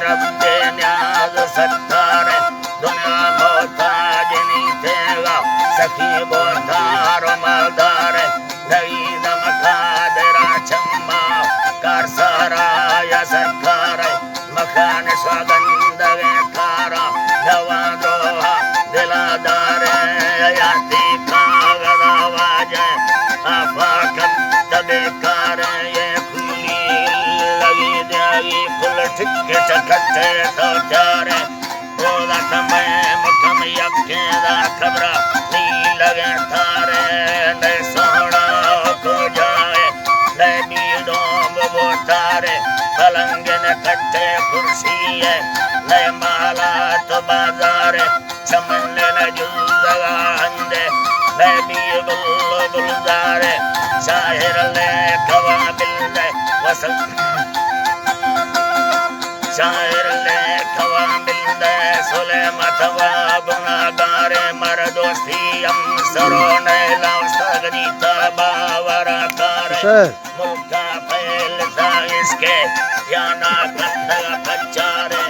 रब न्याज सत्तार दुनिया मोहताज नहीं तेगा सखी बोतार मालदार दई दमका दरा चम्मा कार सारा या सरकार मकान स्वागंद तारा दवा दोहा दिलादार याती कागदावाज आफाकत तबेकार ये फूली लगी जाई फुल ठिके चकते तो चारे ओदा समय मकम यके दा खबरा नी लगे तारे ने सोना को जाए ने बीडों वो तारे पलंग ने कट्टे कुर्सी है ने माला तो बाजार चमन ने जुल्ला अंदे ने बीगुल गुलजार शाहिर ले कवाबिल ने वसल शायर ले कवाबिल ने सुले मतवा गुनागारे मर दोस्ती हम सरो ने लाउस्तगनी तबावरा कारे मुल्का फैलता इसके याना कंधा कच्चारे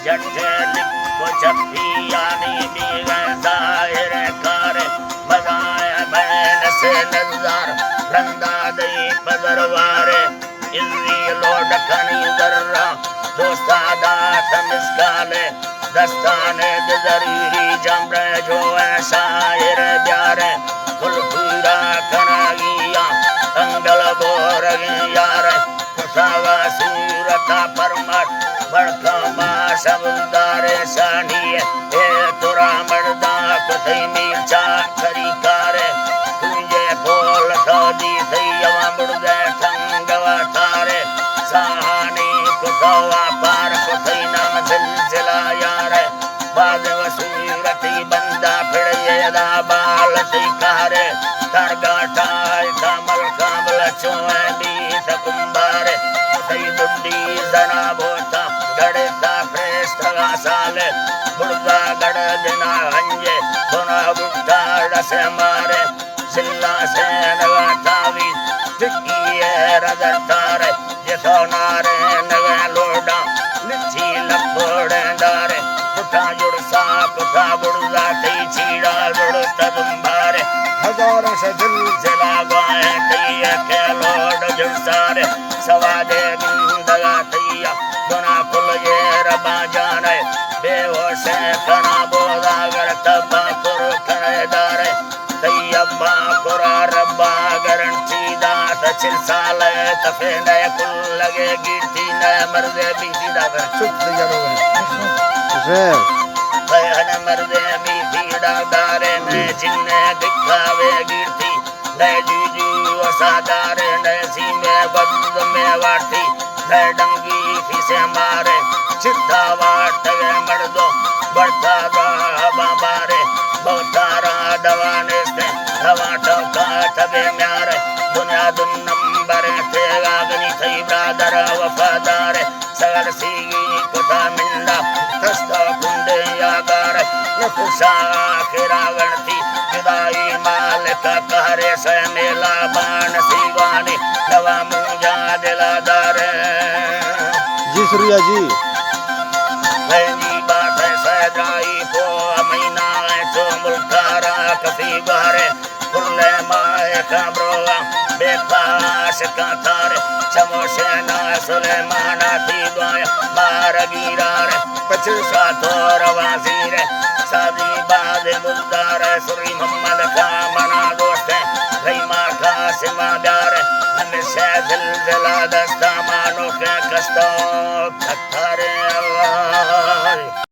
जट्टे लिखो जप्पी यानी बीगन जाहिर कारे मजाया मैन से नजार रंदा दई बदरवारे इल्ली लोड कनी दर्रा दोस्तादा तमिस्काले दस्ताने दरीरी जमरे जो है शायर प्यारे कुलपुरा कनागिया अंगल बोरगी यारे कुसावा सूरता परमत बड़का मां सबदारे शानिये ए तुरा मर्दा कुथई मीर्चा खरीकारे तुझे बोल तो दी सैयवा मुर्दे संगवा तारे सहानी कुसवा पार कुथई नाम सिलसिला यारे बाद वसूरती बंदा फिर ये दा बाल तिकारे तरगाटाय कमल कमल चोए बी सकुंबारे कुथई दुड्डी जना बोता गड़े सा प्रेष्ठगा साले बुर्दा गड़ दिना हंजे बुना बुट्टा रसे मारे सिल्ला से नगातावी टिक्की रजतारे ये तो नारे नगा लोडा लिच्छी लपोड़े दारे कुठा जुड़सा कुठा बुड़दा तई चीड़ा जुड़ता तुम्बारे हजारों से दिल से लगाए तई के लोड जुड़सारे सवादे गुंदगा तैया गुना कुल ये रबा जाने बेहोश कना बोदा गर तबा कुर करे दारे तैयबा कुरा रब्बा गरंटी दात चिल साले तफे नए कुल लगे गिरती नए मर्दे बीती दागर चुप जरूर है मर्दे बीती दारे में जिन्ने दिखावे गिरती नए जूजू वसादारे नए सीमे बंद में वाटी नए डंगी फीसे मारे चिट्ठा वाट गए मर्दो बढ़ता बाबारे बहुतारा दवाने से हवा टोका तबे म्यारे बुनियादुन नंबर तेगा गनी थई ब्रादर वफादार सगल सीगी कुता मिंदा कस्ता कुंडे यागार नफुसा खिरा गणती जुदाई मालिक कहरे से मेला बान सीवानी दवा मुंजा दिलादार जी सूर्या जी वही बात है सजाई को महीना तो मुल्कारा कफी बारे कुल्ले माए खबरों बेपास का तारे चमोशे ना सुलेमाना थी गोया मार गिरारे पचसा तोर वाजीर सादी बाद मुल्दार सुरी मोहम्मद का मना दोस्त गई मार का सिमा प्यार हमेशा दिल दस्ता मानो के कस्तो खतरे